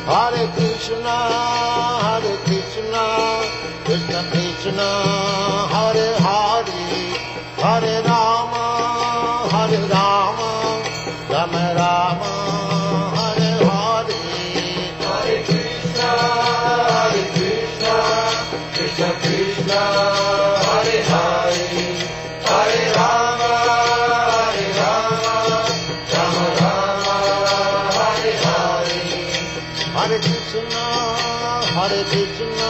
Hare Krishna, Krishna Krishna, Hare Hare, Hare Rama, Rama Rama, Hare Hare. Hare Krishna, Krishna Krishna, Hare Hare, Hare Rama, Rama Rama, Hare Hare. Hare Krishna,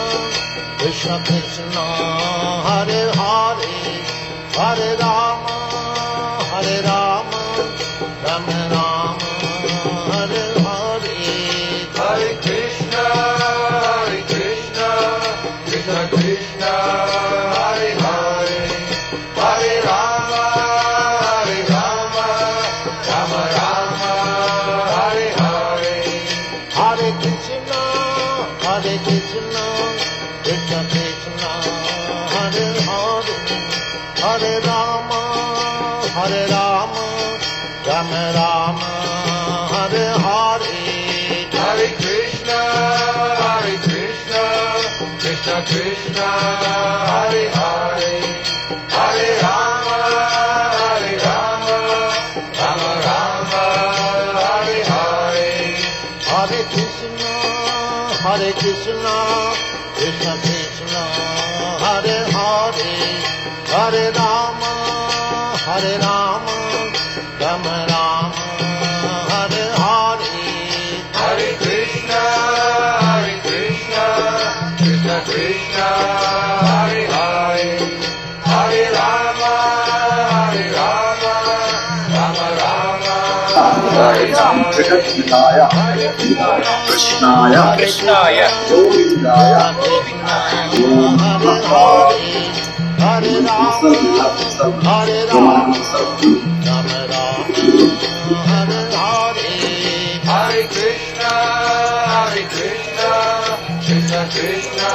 Krishna Krishna, Hare Hare, Hare Rama, Rama Rama, Hare Hare. Hare Krishna, Krishna Krishna, Hare Hare, Hare Rama, Rama Rama, Hare Hare. Hare Krishna, Krishna Krishna, Hare Hare, Hare Rama, Rama Rama, Hare Hare. Hare Krishna, Krishna Krishna, Hare Hare, Hare Rama, Rama Rama, Hare Hare. Hare Krishna, Krishna Krishna, Hare Hare, Hare Rama, Rama Rama, Hare Hare. Hare Krishna, Krishna Krishna, Hare Hare, Hare Rama, Rama Rama, Hare Hare. जगद्विदाय कृष्णाय गोविंदाय ओम नमः Hare Rama, Hare Rama, Rama Rama, Hare Hare. Hare Krishna, Krishna Krishna,